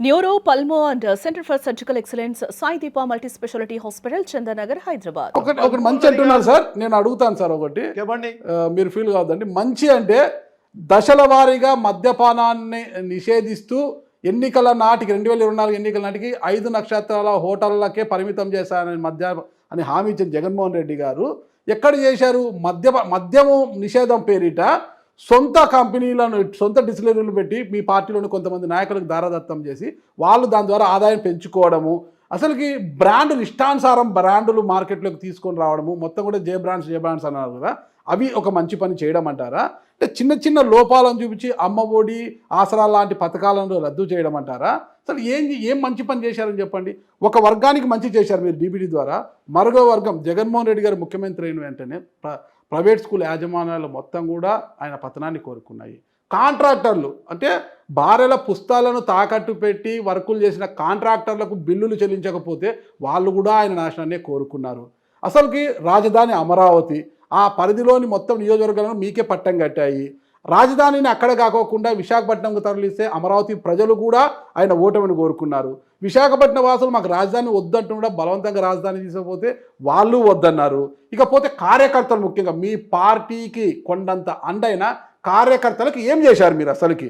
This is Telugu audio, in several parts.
Neuro pulmo and centre for surgical excellence Sai Deepa multi speciality hospital Chandanagar Hyderabad. ఒకటి మంచి అంటున్నారు సార్, నేను అడుగుతాను సార్ ఒకటి చెప్పండి. మీరు ఫీల్ కావద్దండి. మంచి అంటే దశల వారీగా మద్యపానాన్ని నిషేధిస్తూ ఎన్నికల నాటికి 2024 ఎన్నికల నాటికి 5 నక్షత్రాల హోటళ్లకే పరిమితం చేశారని అని హామీ ఇచ్చిన జగన్మోహన్ రెడ్డి గారు ఎక్కడ చేశారు? మద్యము నిషేధం పేరిట సొంత కంపెనీలను, సొంత డిస్టిలరీలు పెట్టి మీ పార్టీలోని కొంతమంది నాయకులకు దారదత్తం చేసి వాళ్ళు దాని ద్వారా ఆదాయం పెంచుకోవడము, అసలుకి బ్రాండ్ ఇష్టానుసారం బ్రాండ్లు మార్కెట్లోకి తీసుకొని రావడము, మొత్తం కూడా జే బ్రాండ్స్ అన్నారు కదా, అవి ఒక మంచి పని చేయడం అంటారా? అంటే చిన్న చిన్న లోపాలను చూపించి అమ్మ ఒడి, ఆసరా లాంటి పథకాలను రద్దు చేయడం అంటారా? అసలు ఏం మంచి పని చేశారని చెప్పండి. ఒక వర్గానికి మంచి చేశారు మీరు డీబీటీ ద్వారా, మరొక వర్గం జగన్మోహన్ రెడ్డి గారు ముఖ్యమంత్రి అయిన వెంటనే ప్రైవేట్ స్కూల్ యాజమాన్యాలు మొత్తం కూడా ఆయన పతనాన్ని కోరుకున్నాయి. కాంట్రాక్టర్లు అంటే భార్యల పుస్తకాలను తాకట్టు పెట్టి వర్కులు చేసిన కాంట్రాక్టర్లకు బిల్లులు చెల్లించకపోతే వాళ్ళు కూడా ఆయన నాశనాన్ని కోరుకున్నారు. అసలుకి రాజధాని అమరావతి, ఆ పరిధిలోని మొత్తం నియోజకవర్గాలను మీకే పట్టం కట్టాయి. రాజధానిని అక్కడ కాకోకుండా విశాఖపట్నంకు తరలిస్తే అమరావతి ప్రజలు కూడా ఆయన ఓటమిని కోరుకున్నారు. విశాఖపట్నం వాసులు మాకు రాజధాని వద్దంటూ కూడా బలవంతంగా రాజధాని తీసుకపోతే వాళ్ళు వద్దన్నారు. ఇకపోతే కార్యకర్తలు, ముఖ్యంగా మీ పార్టీకి కొండంత అండైన కార్యకర్తలకు ఏం చేశారు మీరు? అసలుకి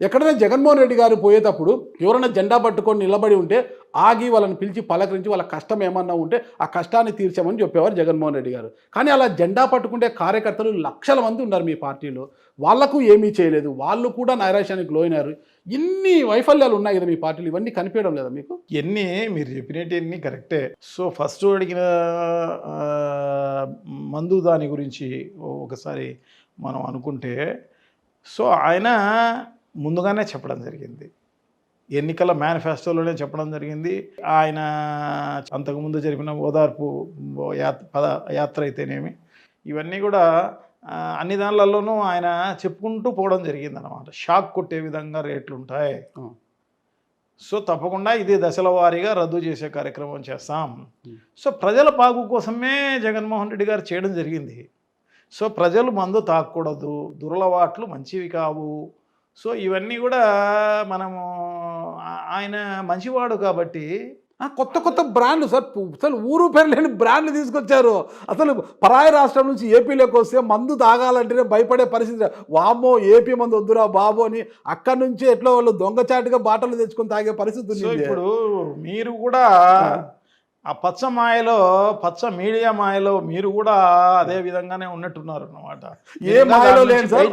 ఎక్కడైనా జగన్మోహన్ రెడ్డి గారు పోయేటప్పుడు ఎవరైనా జెండా పట్టుకొని నిలబడి ఉంటే ఆగి వాళ్ళని పిలిచి పలకరించి వాళ్ళ కష్టం ఏమన్నా ఉంటే ఆ కష్టాన్ని తీర్చామని చెప్పేవారు జగన్మోహన్ రెడ్డి గారు. కానీ అలా జెండా పట్టుకుంటే కార్యకర్తలు లక్షల మంది ఉన్నారు మీ పార్టీలో, వాళ్లకు ఏమీ చేయలేదు, వాళ్ళు కూడా నైరాశ్యానికి లోయినారు. ఇన్ని వైఫల్యాలు ఉన్నాయి కదా మీ పార్టీలు, ఇవన్నీ కనిపించడం లేదా మీకు? ఎన్ని మీరు చెప్పినట్టు కరెక్టే. సో ఫస్ట్ అడిగిన మందు దాని గురించి ఒకసారి మనం అనుకుంటే, సో ఆయన ముందుగానే చెప్పడం జరిగింది, ఎన్నికల మేనిఫెస్టోలోనే చెప్పడం జరిగింది. ఆయన అంతకుముందు జరిపిన ఓదార్పు యాత్ర అయితేనేమి, ఇవన్నీ కూడా అన్ని దానిలలోనూ ఆయన చెప్పుకుంటూ పోవడం జరిగింది అన్నమాట. షాక్ కొట్టే విధంగా రేట్లు ఉంటాయి, సో తప్పకుండా ఇది దశల వారీగా రద్దు చేసే కార్యక్రమం చేస్తాం. సో ప్రజల బాగు కోసమే జగన్మోహన్ రెడ్డి గారు చేయడం జరిగింది. సో ప్రజలు మందు తాగకూడదు, దురలవాట్లు మంచివి కావు. సో ఇవన్నీ కూడా మనము, ఆయన మంచివాడు కాబట్టి కొత్త కొత్త బ్రాండ్లు సార్, అసలు ఊరు పేరు లేని బ్రాండ్లు తీసుకొచ్చారు. అసలు పరాయి రాష్ట్రం నుంచి ఏపీలోకి వస్తే మందు తాగాలంటేనే భయపడే పరిస్థితి. వామ్మో ఏపీ మందు వద్దురా బాబు అని అక్కడి నుంచి ఎట్లా వాళ్ళు దొంగచాటుగా బాటలు తెచ్చుకొని తాగే పరిస్థితి ఉంది. ఇప్పుడు మీరు కూడా ఆ పచ్చ మీడియా మాయలో మీరు కూడా అదే విధంగానే ఉన్నట్టున్నారు అన్నమాట. ఏ మాయలో లేదు సార్,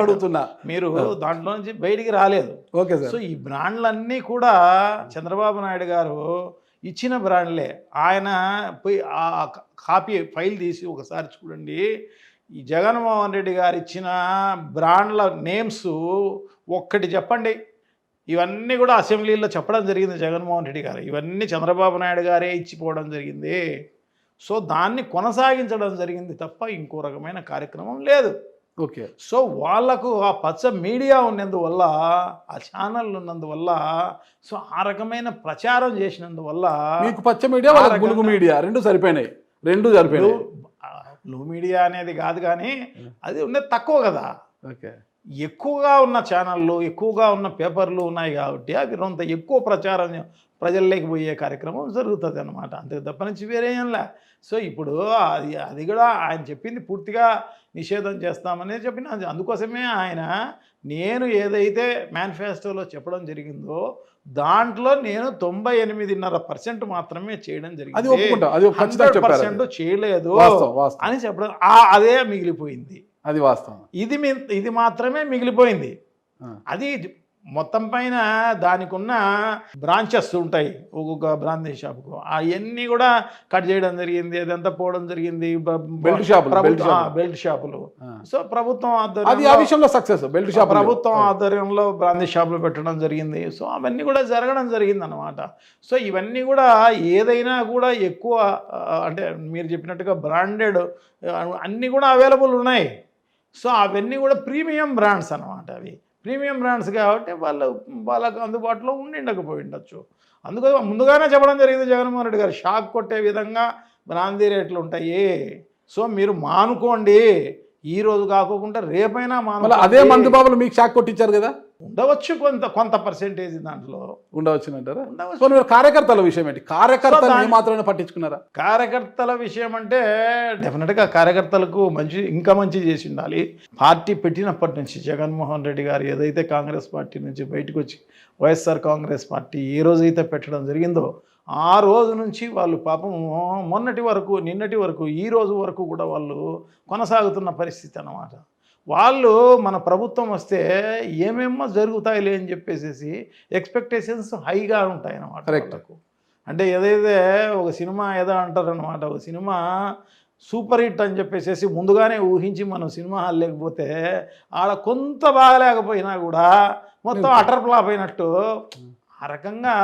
అడుగుతున్నా. మీరు దాంట్లో నుంచి బయటికి రాలేదు. Okay sir. సో ఈ బ్రాండ్లన్నీ కూడా చంద్రబాబు నాయుడు గారు ఇచ్చిన బ్రాండ్లే. ఆయన పోయి ఆ కాపీ ఫైల్ తీసి ఒకసారి చూడండి, ఈ జగన్మోహన్ రెడ్డి గారు ఇచ్చిన బ్రాండ్ల నేమ్స్ ఒక్కటి చెప్పండి. ఇవన్నీ కూడా అసెంబ్లీలో చెప్పడం జరిగింది జగన్మోహన్ రెడ్డి గారు, ఇవన్నీ చంద్రబాబు నాయుడు గారే ఇచ్చిపోవడం జరిగింది. సో దాన్ని కొనసాగించడం జరిగింది తప్ప ఇంకో రకమైన కార్యక్రమం లేదు. ఓకే. సో వాళ్లకు ఆ పచ్చ మీడియా ఉన్నందువల్ల, ఆ ఛానల్ ఉన్నందువల్ల, సో ఆ రకమైన ప్రచారం చేసినందువల్ల మీకు పచ్చ మీడియా, బులుగు మీడియా రెండు సరిపోయినాయి. బ్లూ మీడియా అనేది కాదు, కానీ అది ఉన్నది తక్కువ కదా. ఓకే. ఎక్కువగా ఉన్న ఛానళ్ళు, ఎక్కువగా ఉన్న పేపర్లు ఉన్నాయి కాబట్టి అవి కొంత ఎక్కువ ప్రచారం ప్రజల్లోకి పోయే కార్యక్రమం జరుగుతుంది అన్నమాట. అంతే తప్ప నుంచి వేరేయంలా. సో ఇప్పుడు అది కూడా ఆయన చెప్పింది పూర్తిగా నిషేధం చేస్తామని చెప్పిన, అందుకోసమే ఆయన నేను ఏదైతే మేనిఫెస్టోలో చెప్పడం జరిగిందో దాంట్లో నేను 98.5% మాత్రమే చేయడం జరిగింది, 100% చేయలేదు అని చెప్పడం, అదే మిగిలిపోయింది. అది వాస్తవం. ఇది మాత్రమే మిగిలిపోయింది. అది మొత్తం పైన దానికి ఉన్న బ్రాంచెస్ ఉంటాయి ఒక్కొక్క బ్రాందీ షాపుకు, అవన్నీ కూడా కట్ చేయడం జరిగింది, అదంతా పోవడం జరిగింది. బెల్ట్ షాపులు. సో ప్రభుత్వం ఆధ్వర్యంలో బ్రాందీ షాపులు పెట్టడం జరిగింది. సో అవన్నీ కూడా జరగడం జరిగింది అన్నమాట. సో ఇవన్నీ కూడా ఏదైనా కూడా ఎక్కువ అంటే మీరు చెప్పినట్టుగా బ్రాండెడ్ అన్నీ కూడా అవైలబుల్ ఉన్నాయి. సో అవన్నీ కూడా ప్రీమియం బ్రాండ్స్ అన్నమాట. అవి ప్రీమియం బ్రాండ్స్ కాబట్టి వాళ్ళకు అందుబాటులో ఉండకపోయి ఉండొచ్చు. అందుకని ముందుగానే చెప్పడం జరిగింది జగన్మోహన్ రెడ్డి గారు, షాక్ కొట్టే విధంగా బ్రాందీ రేట్లు ఉంటాయి, సో మీరు మానుకోండి. ఈ రోజు కాకుండా రేపైనా మానుకోండి. అదే మందు బాబులు మీకు షాక్ కొట్టించారు కదా. ఉండవచ్చు, కొంత పర్సెంటేజ్ దాంట్లో ఉండవచ్చునంటారా? ఉండవచ్చు. పోనీ మరి కార్యకర్తల విషయం ఏంటి? కార్యకర్తలు ఏమాత్రమే పట్టించుకున్నారా? కార్యకర్తల విషయం అంటే డెఫినెట్గా కార్యకర్తలకు ఇంకా మంచి చేసి ఉండాలి. పార్టీ పెట్టినప్పటి నుంచి జగన్మోహన్ రెడ్డి గారు ఏదైతే కాంగ్రెస్ పార్టీ నుంచి బయటకు వచ్చి వైఎస్ఆర్ కాంగ్రెస్ పార్టీ ఏ రోజైతే పెట్టడం జరిగిందో ఆ రోజు నుంచి వాళ్ళు పాపం నిన్నటి వరకు ఈ రోజు వరకు కూడా వాళ్ళు కొనసాగుతున్న పరిస్థితి అన్నమాట. వాళ్ళు మన ప్రభుత్వం వస్తే ఏమేమో జరుగుతాయిలే అని చెప్పేసి ఎక్స్పెక్టేషన్స్ హైగా ఉంటాయన్నమాట. కరెక్ట్కు అంటే ఏదైతే ఒక సినిమా ఏదో అంటారనమాట, ఒక సినిమా సూపర్ హిట్ అని చెప్పేసి ముందుగానే ఊహించి మనం సినిమా హాల్ లేకపోతే ఆడ కొంత బాగలేకపోయినా కూడా మొత్తం అటర్ ఫ్లాప్ అయినట్టు ఆ రకంగా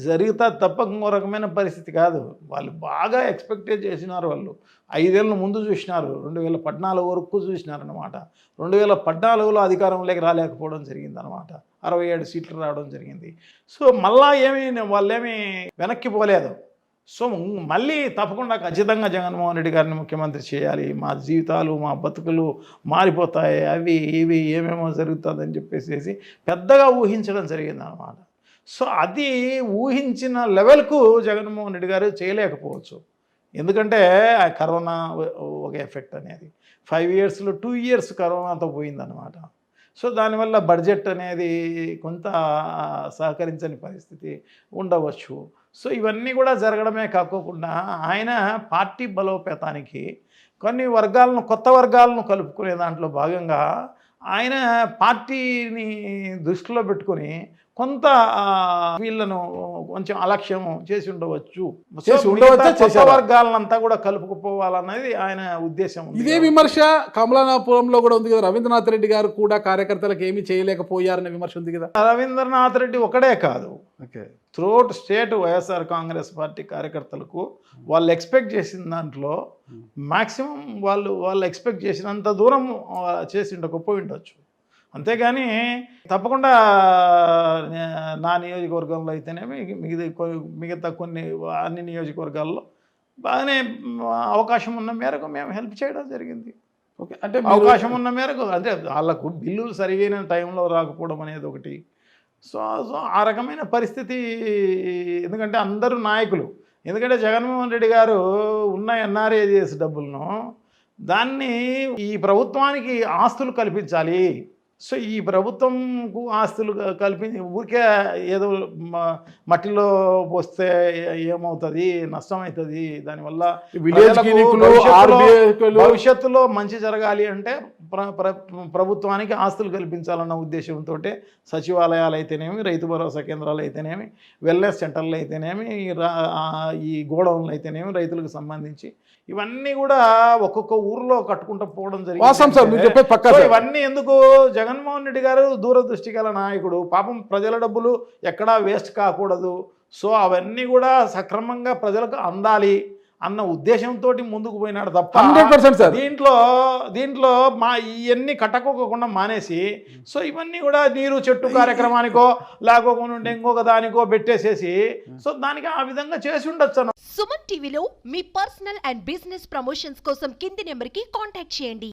జరుగుతా తప్ప ఇంకో రకమైన పరిస్థితి కాదు. వాళ్ళు బాగా ఎక్స్పెక్ట్ చేసినారు. వాళ్ళు 5 ఏళ్ళ ముందు చూసినారు, 2014 వరకు చూసినారనమాట. 2014లో అధికారంలోకి రాలేకపోవడం జరిగిందనమాట. 67 సీట్లు రావడం జరిగింది. సో మళ్ళా వాళ్ళేమీ వెనక్కి పోలేదు. సో మళ్ళీ తప్పకుండా ఖచ్చితంగా జగన్మోహన్ రెడ్డి గారిని ముఖ్యమంత్రి చేయాలి, మా జీవితాలు మా బతుకులు మారిపోతాయి, అవి ఇవి ఏమేమో జరుగుతుందని చెప్పేసి పెద్దగా ఊహించడం జరిగిందనమాట. సో అది ఊహించిన లెవెల్కు జగన్మోహన్ రెడ్డి గారు చేయలేకపోవచ్చు. ఎందుకంటే కరోనా ఒక ఎఫెక్ట్ అనేది 5 ఇయర్స్లో 2 ఇయర్స్ కరోనాతో పోయిందనమాట. సో దానివల్ల బడ్జెట్ అనేది కొంత సహకరించని పరిస్థితి ఉండవచ్చు. సో ఇవన్నీ కూడా జరగడమే కాకోకుండా ఆయన పార్టీ బలోపేతానికి కొత్త వర్గాలను కలుపుకునే దాంట్లో భాగంగా ఆయన పార్టీని దృష్టిలో పెట్టుకొని కొంత వీళ్ళను కొంచెం అలక్ష్యం చేసి ఉండవచ్చు. కొత్త వర్గాలంతా కూడా కలుపుకుపోవాలన్నది ఆయన ఉద్దేశం. ఇదే విమర్శ కమలాపురంలో కూడా ఉంది కదా. రవీంద్రనాథ్ రెడ్డి గారు కూడా కార్యకర్తలకు ఏమీ చేయలేకపోయారనే విమర్శ ఉంది కదా. రవీంద్రనాథ్ రెడ్డి ఒకడే కాదు, throughout state YSR Congress party కార్యకర్తలకు వాళ్ళు ఎక్స్పెక్ట్ చేసిన దాంట్లో మ్యాక్సిమం వాళ్ళు ఎక్స్పెక్ట్ చేసినంత దూరం చేసి ఉండకపోయి ఉండొచ్చు. అంతేగాని తప్పకుండా నా నియోజకవర్గంలో అయితేనేమి మిగతా అన్ని నియోజకవర్గాల్లో బాగానే అవకాశం ఉన్న మేరకు మేము హెల్ప్ చేయడం జరిగింది. ఓకే, అంటే అవకాశం ఉన్న మేరకు అంటే వాళ్ళకు బిల్లులు సరిగైన టైంలో రాకపోవడం అనేది ఒకటి. సో ఆ రకమైన పరిస్థితి. ఎందుకంటే అందరూ నాయకులు, ఎందుకంటే జగన్మోహన్ రెడ్డి గారు ఉన్న ఎన్ఆర్ఏజెస్ డబ్బులను దాన్ని ఈ ప్రభుత్వానికి ఆస్తులు కల్పించాలి. సో ఈ ప్రభుత్వంకు ఆస్తులు కల్పించి ఊరికే ఏదో మట్టిలో పోస్తే ఏమవుతుంది, నష్టం అవుతుంది. దానివల్ల భవిష్యత్తులో మంచి జరగాలి అంటే ప్రభుత్వానికి ఆస్తులు కల్పించాలన్న ఉద్దేశంతో సచివాలయాలు అయితేనేమి, రైతు భరోసా కేంద్రాలు అయితేనేమి, వెల్నెస్ సెంటర్లు అయితేనేమి, ఈ గోడౌన్లు అయితేనేమి రైతులకు సంబంధించి ఇవన్నీ కూడా ఒక్కొక్క ఊర్లో కట్టుకుంటూ పోవడం జరిగింది. ఇవన్నీ ఎందుకు? జగన్మోహన్ రెడ్డి గారు దూరదృష్టి గల నాయకుడు. పాపం ప్రజల డబ్బులు ఎక్కడా వేస్ట్ కాకూడదు. సో అవన్నీ కూడా సక్రమంగా ప్రజలకు అందాలి అన్న ఉద్దేశంతో ముందుకు పోయినాడు తప్ప 100% దీంట్లో ఇవన్నీ కట్టకోకుండా మానేసి సో ఇవన్నీ కూడా నీరు చెట్టు కార్యక్రమానికో లేకోకుండా ఇంకొక దానికో పెట్టేసేసి సో దానికి ఆ విధంగా చేసి ఉండొచ్చు. సుమన్ టీవీలో మీ పర్సనల్ అండ్ బిజినెస్ ప్రమోషన్స్ కోసం కింది నెంబర్కి కాంటాక్ట్ చేయండి.